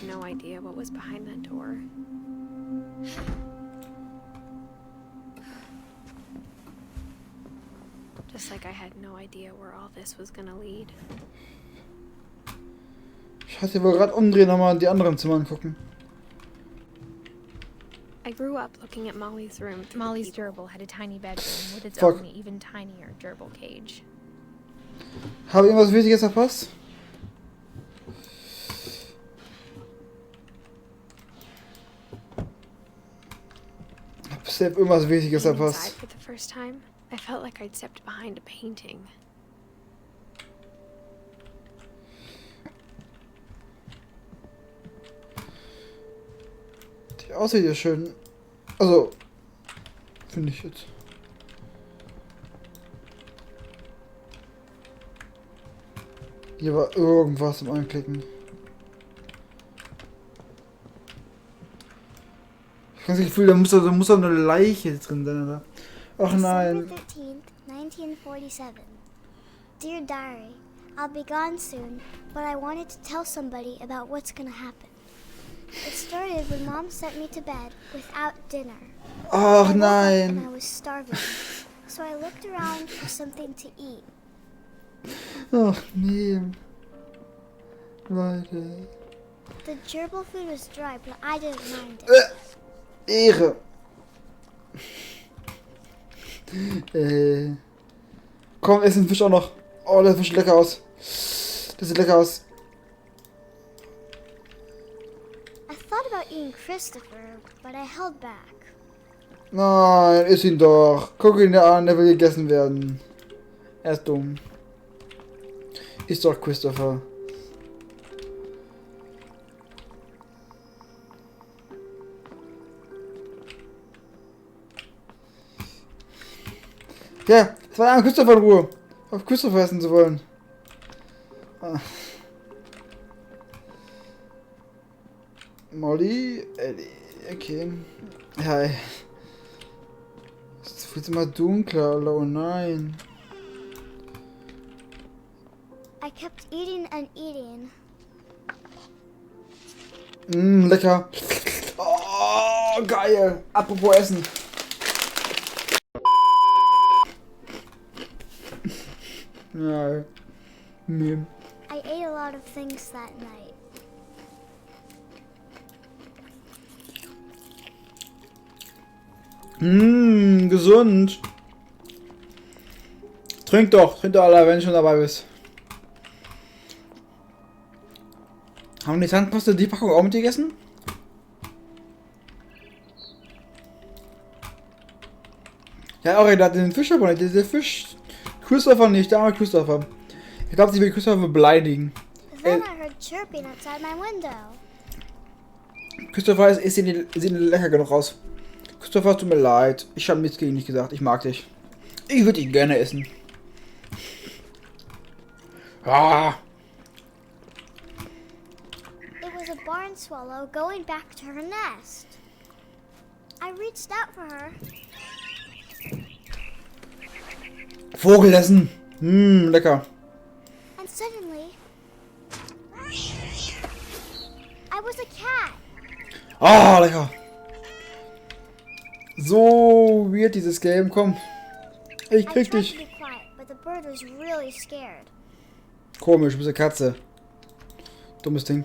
No idea what was behind that door. Just like I had no idea where all this was gonna lead. Ich hatte wohl gerade umdrehen, nochmal die anderen Zimmer angucken. I grew up looking at Molly's room. Molly's gerbil had a tiny bedroom with its Fuck. own even tinier gerbil cage. Habe ich irgendwas Wichtiges verpasst? Hab safe irgendwas Wichtiges Being inside verpasst. for the first time, I felt like I'd stepped behind a painting. Die aussieht ja schön. Also, finde ich jetzt. Hier war irgendwas im Anklicken. Ich habe das Gefühl, da muss doch eine Leiche drin sein, oder? Ach nein. December 13th, 1947. Dear Diary, I'll be gone soon, but I wanted to tell somebody about what's gonna happen. It started when Mom sent me to bed without dinner. Ach I woke up and I nein. was starving, so I looked around for something to eat. Ach nee. Leute. The gerbil food was dry, but I didn't mind it. Ehre. Komm, ess den Fisch auch noch. Oh, der Fisch sieht lecker aus. Das sieht lecker aus. I thought about eating Christopher, but I held back. Nein, iss ihn doch. Guck ihn dir an, der will gegessen werden. Er ist dumm. Ist doch Christopher. Ja, es war ein Christopher in Ruhe. Auf Christopher essen zu wollen. Ah. Molly, Ellie, okay. Ja, ey. Es wird immer dunkler, oh nein. I kept eating and eating. Lecker. Oh, geil. Apropos Essen. Ja. Nee. I ate a lot of things that night. Gesund. Trink doch, Alter, wenn du schon dabei bist. Haben die Zahnpasta die Packung auch mit dir gegessen? Ja, auch der hat den Fisch aber nicht. Der Fisch. Christopher nicht, der arme Christopher. Ich glaube, sie will Christopher beleidigen. Then I heard chirping outside my window. Christopher sieht nicht lecker genug aus. Christopher, tut mir leid. Ich habe nichts gegen dich gesagt. Ich mag dich. Ich würde dich gerne essen. Ah. It was a barn swallow going back to her nest. I reached out for her. Vogel essen. Lecker. And suddenly, I was a cat. Ah, lecker. So wird dieses Game. Komm. Ich I krieg tried to dich. be quiet, but the bird was really scared. Komisch, du bist eine Katze. Dummes Ding.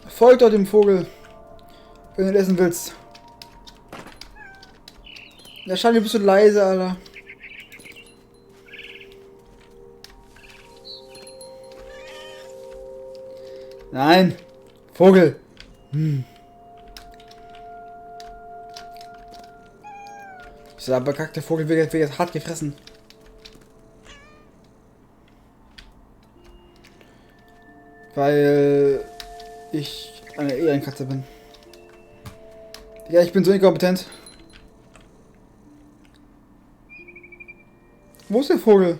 Folgt doch dem Vogel. Wenn du ihn essen willst. Ja, schau, du bist so leise, Alter. Nein. Vogel. Dieser bekackte Vogel wird jetzt hart gefressen. Weil ich eine Ehrenkatze bin. Ja, ich bin so inkompetent. Wo ist der Vogel?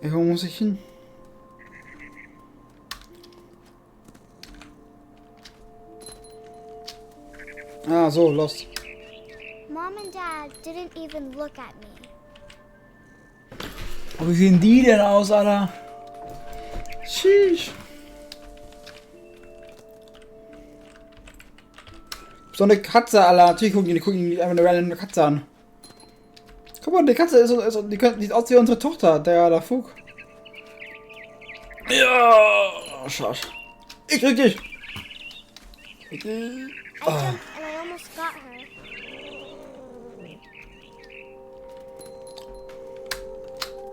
Ey, wo muss ich hin? Ah, so, lost. Mom and Dad didn't even look at me. Wie sehen die denn aus, Alter? Sheesh. So eine Katze, Alter. Natürlich gucken die einfach eine random Katze an. Guck mal, die Katze ist die sieht aus wie unsere Tochter, der Fug. Ja, schade. Ich krieg dich. I jumped and I almost got her.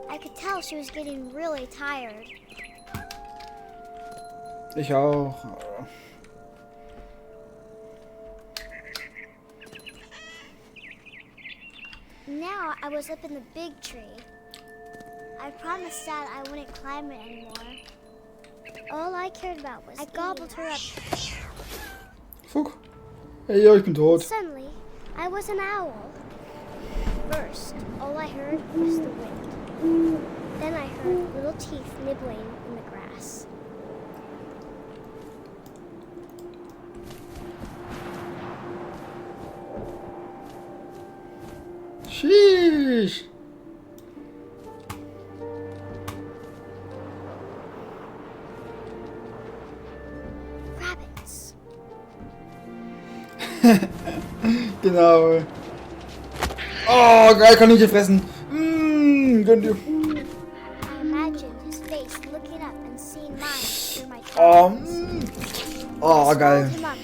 I could tell she was getting really tired. Ich auch. Now I was up in the big tree. I promised Dad I wouldn't climb it anymore. All I cared about was I gobbled her up. Fug. Hey, ja, ich bin tot. Suddenly, I was an owl. First, all I heard was the wind. Then I heard little teeth nibbling in the grass. Sheesh. Rabbits. Genau. Oh, geil, kann ich dir fressen. Gönn dir. I imagined his face looking up and seeing mine through my Oh, tentacles. oh, I geil. swallowed him up,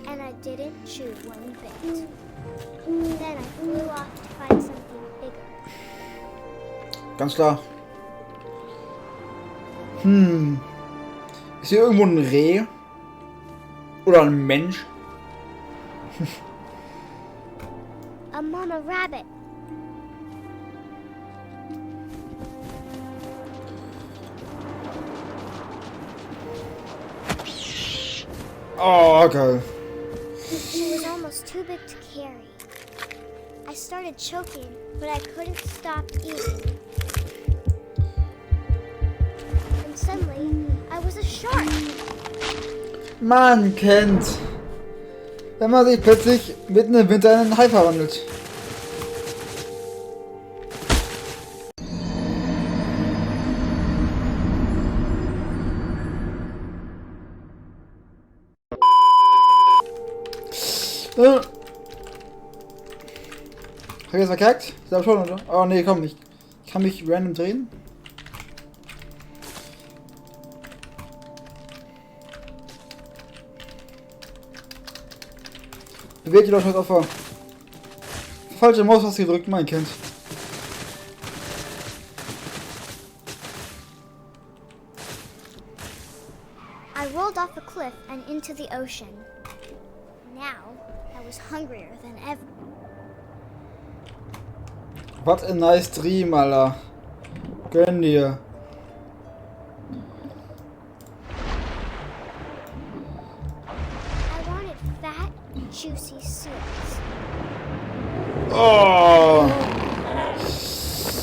and I didn't chew one bit. Then I flew off to find something bigger. Ganz klar. Ist hier irgendwo ein Reh? Oder ein Mensch? A mama rabbit. Oh, geil. She was almost too big to carry. I started choking, but I couldn't stop eating. And suddenly, I was a shark. Man kennt, wenn man sich plötzlich mitten im Winter in einen Hai verwandelt. Hab ich jetzt verkackt? Ich glaube schon, oder? Oh nee, komm nicht. Ich kann mich random drehen. Bewegt ihr doch das Opfer. Falsche Maus hast du gedrückt, mein Kind. I rolled off a cliff and into the ocean. Now, I was hungrier than ever. What a nice dream, Alter. Gönn dir. I wanted fat, juicy seals. Oh.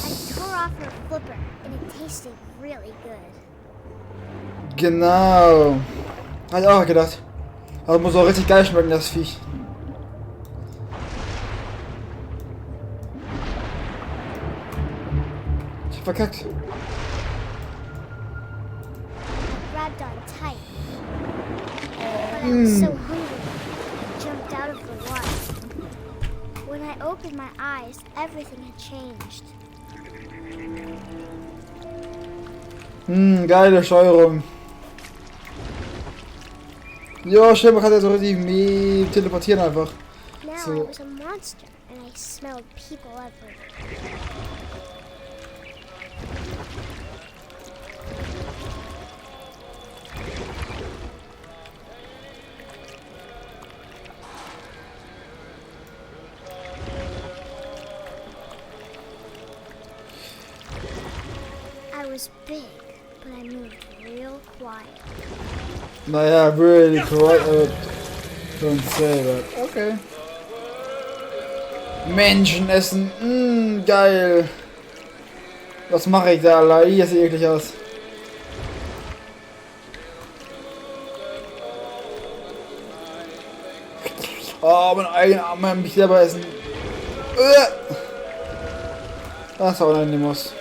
I tore off her flipper, and it tasted really good. Genau. Hab ich auch gedacht. Also muss auch richtig geil schmecken, das Viech. Ich hab verkackt. I grabbed on tight. But I was so hungry, I jumped out of the water. When I opened my eyes, everything had changed. Geile Steuerung. Jo, schön, man kann ja so richtig teleportieren einfach. Now So. I was a monster, and I smelled people everywhere. I was big, but I moved real quiet. Naja, really quiet. Don't say that. Okay. Menschen essen. Geil. Was mache ich da, Alter? Hier sieht eklig aus. Oh, mein eigener Arm, mich selber essen. Das war unangenehm aus.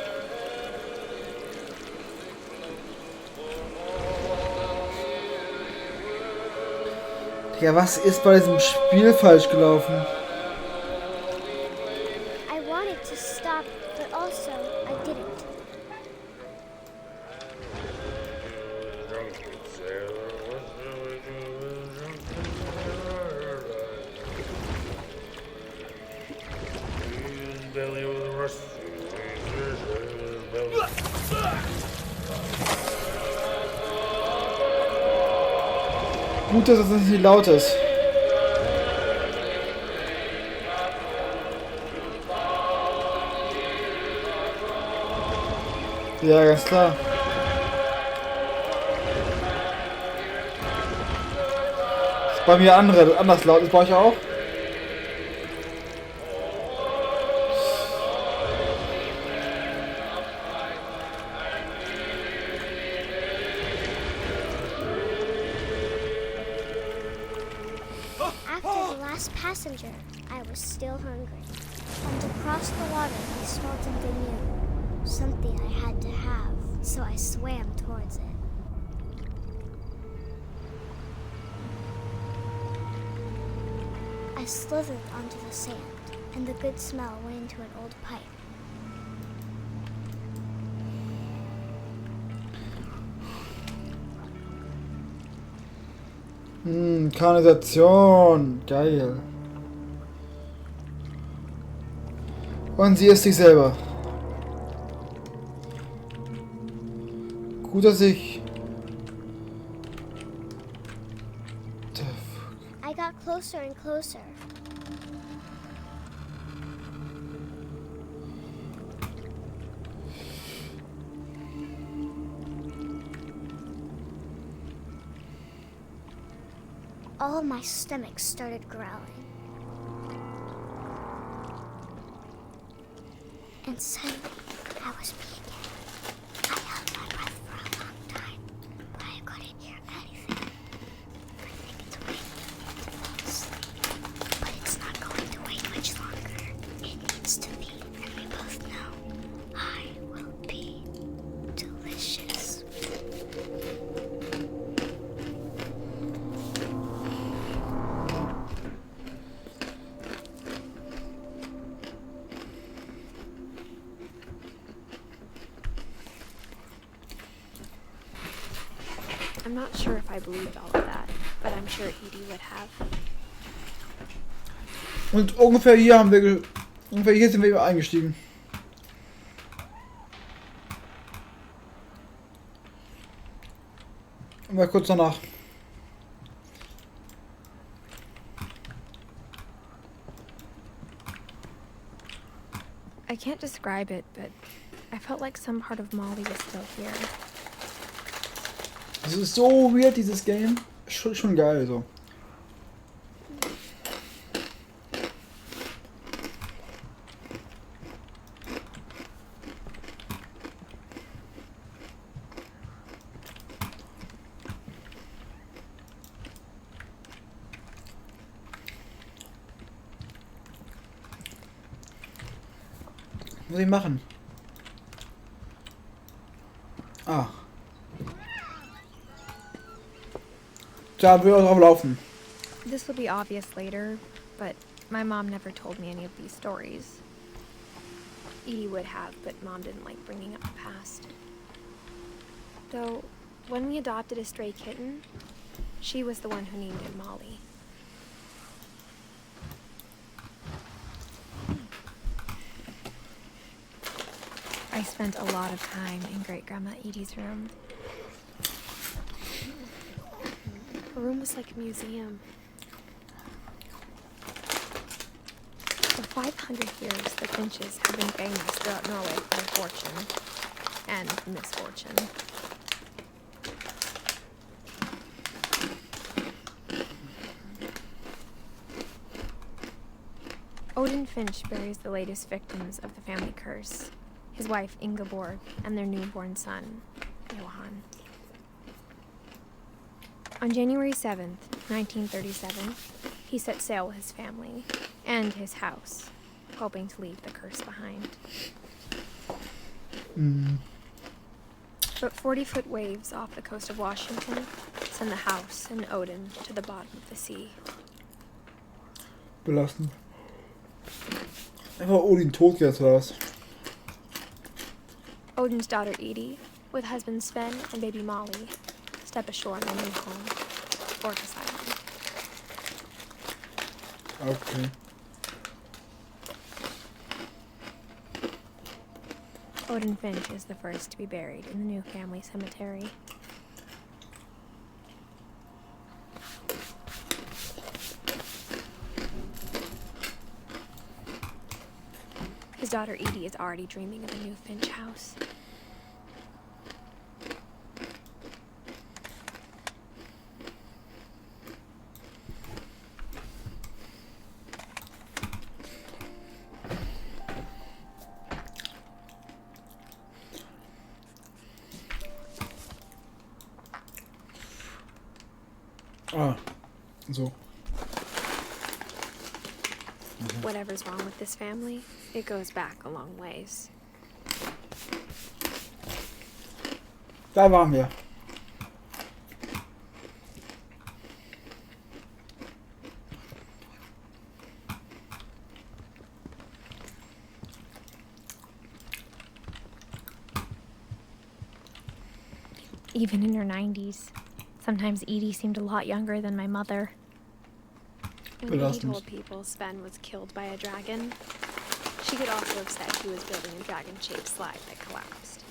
Ja, was ist bei diesem Spiel falsch gelaufen? I wanted to stop, but also I didn't. Gut, dass das nicht laut ist. Ja, ganz klar. Ist bei mir anders laut. Ist bei euch auch? After the last passenger, I was still hungry. And across the water, I smelled something new. Something I had to have, so I swam towards it. I slithered onto the sand, and the good smell went into an old pipe. Kanalisation. Geil. Und sie ist sich selber. Gut, dass ich... I got closer and closer. All of my stomach started growling. And suddenly, I was peeing. I held my breath for a long time, but I couldn't hear anything. I think it's waiting to fall asleep, but it's not going to wait much longer. It needs to be, and we both know I will be delicious. I'm not sure if I believed all of that, but I'm sure Edie would have. Und ungefähr hier haben wir... Ungefähr hier sind wir eingestiegen. Mal kurz danach. I can't describe it, but I felt like some part of Molly was still here. Das ist so weird, dieses Game. Schon geil, so. Was muss ich machen? Ah. Da will auch drauf laufen. This will be obvious later, but my mom never told me any of these stories. Edie would have, but Mom didn't like bringing up the past. Though, when we adopted a stray kitten, she was the one who named it Molly. I spent a lot of time in Great-Grandma Edie's room. Her room was like a museum. For 500 years, the Finches have been famous throughout Norway for their fortune and misfortune. Odin Finch buries the latest victims of the family curse, his wife Ingeborg and their newborn son, Johan. On January 7th, 1937, He set sail with his family and his house, hoping to leave the curse behind. But 40-foot waves off the coast of Washington send the house and Odin to the bottom of the sea. Belastend. Einfach Odin tot jetzt oder was? Odin's daughter Edie, with husband Sven and baby Molly, step ashore in their new home, Orcas Island. Okay. Odin Finch is the first to be buried in the new family cemetery. His daughter Edie is already dreaming of a new Finch house. Ah, so. Whatever's wrong with this family, it goes back a long ways. Da waren wir. Even in her 90s. Sometimes Edie seemed a lot younger than my mother. When Edie told people Sven was killed by a dragon, she could also have said he was building a dragon-shaped slide that collapsed.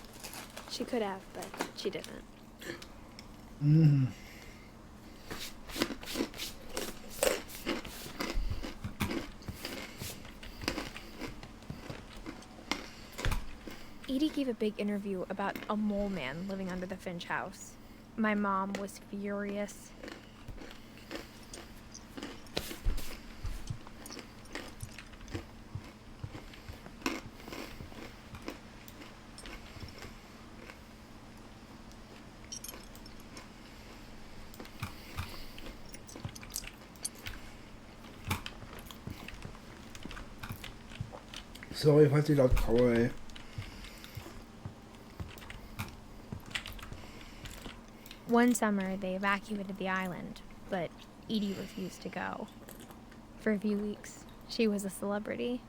She could have, but she didn't. Edie gave a big interview about a mole man living under the Finch house. My mom was furious. Sorry, falls ich laut kaue, ey. One summer, they evacuated the island, but Edie refused to go. For a few weeks, she was a celebrity.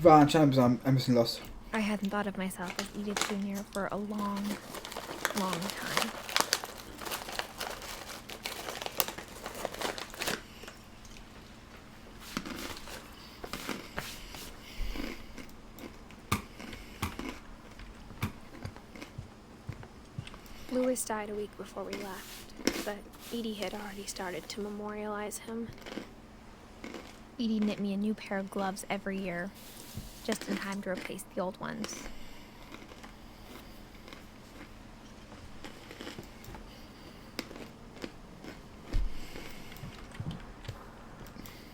War anscheinend ein bisschen lost. I hadn't thought of myself as Edith Jr. for a long, long time. Lewis died a week before we left, but Edie had already started to memorialize him. Edie knit me a new pair of gloves every year, just in time to replace the old ones.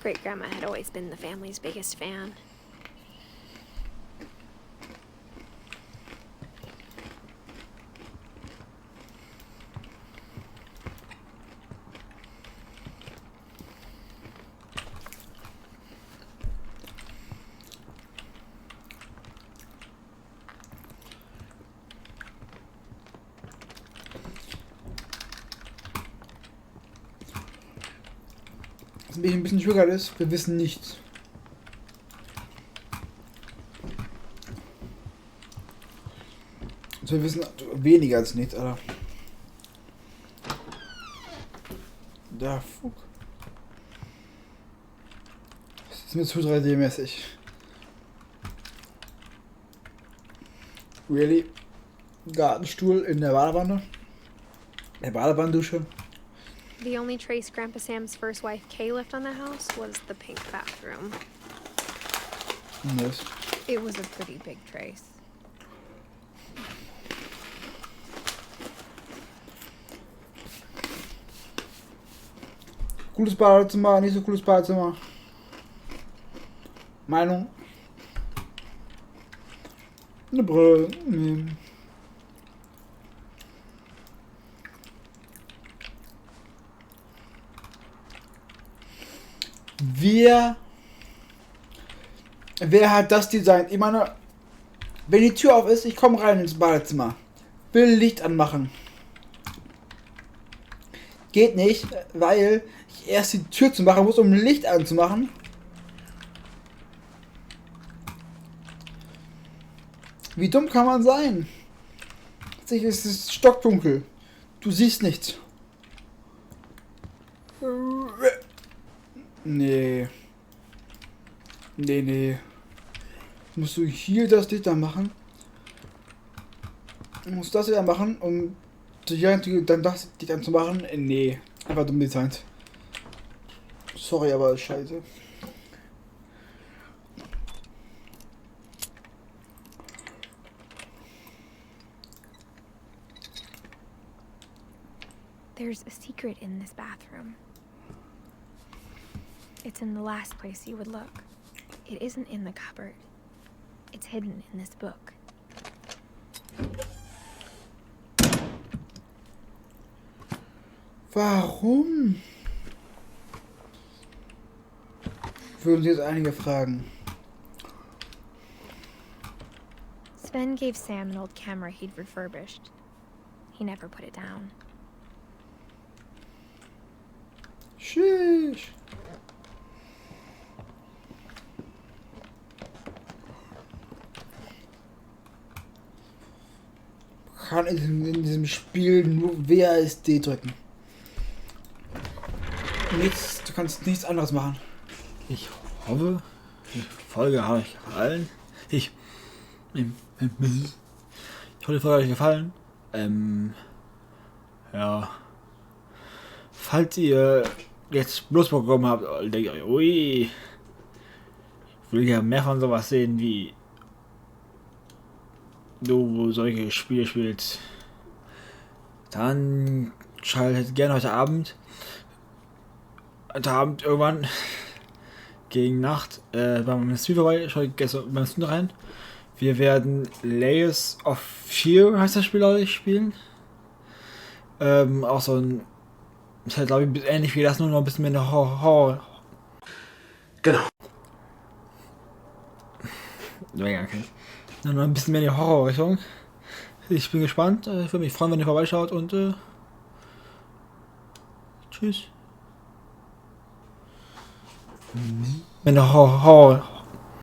Great-grandma had always been the family's biggest fan. Was mich ein bisschen triggert ist, wir wissen nichts. Also wir wissen weniger als nichts, Alter. Da, fuck. Das ist mir zu 3D-mäßig. Really? Gartenstuhl in der Badewanne? Der Badewannendusche? The only trace Grandpa Sam's first wife Kay left on the house was the pink bathroom. Nice. It was a pretty big trace. Cooles Badezimmer, nicht so cooles Badezimmer. Meinung? Eine Brille. Nee. Wer hat das designt? Ich meine, wenn die Tür auf ist, ich komme rein ins Badezimmer. Will Licht anmachen. Geht nicht, weil ich erst die Tür zu machen muss, um Licht anzumachen. Wie dumm kann man sein? Es ist stockdunkel. Du siehst nichts. Nee. Nee. Musst du hier das Licht anmachen? Musst das wieder machen, um dann das Licht anzumachen? Nee. Einfach dumm designt. Sorry, aber scheiße. There's a secret in this bathroom. It's in the last place you would look. It isn't in the cupboard. It's hidden in this book. Warum? Würden Sie jetzt einige fragen. Sven gave Sam an old camera he'd refurbished. He never put it down. Sheesh. Kann in diesem Spiel nur WASD drücken. Nichts, du kannst nichts anderes machen. Ich hoffe, die Folge hat euch gefallen. Ich hoffe, die Folge hat euch gefallen. Ja. Falls ihr jetzt bloß bekommen habt, denkt ihr euch, ui, ich will ja mehr von sowas sehen, wie du solche Spiele spielst. Dann schaltet gerne heute Abend irgendwann gegen Nacht beim Stream vorbei. Schaut gestern beim Stream rein. Wir werden Layers of Fear, heißt das Spiel, glaube ich, spielen. Auch so ein, ist halt, glaube ich, ähnlich wie das, nur noch ein bisschen mehr eine Horror. Genau. Ja, okay. Nur noch ein bisschen mehr in die Horrorrichtung. Ich bin gespannt. Ich würde mich freuen, wenn ihr vorbeischaut und tschüss. Wenn der Horror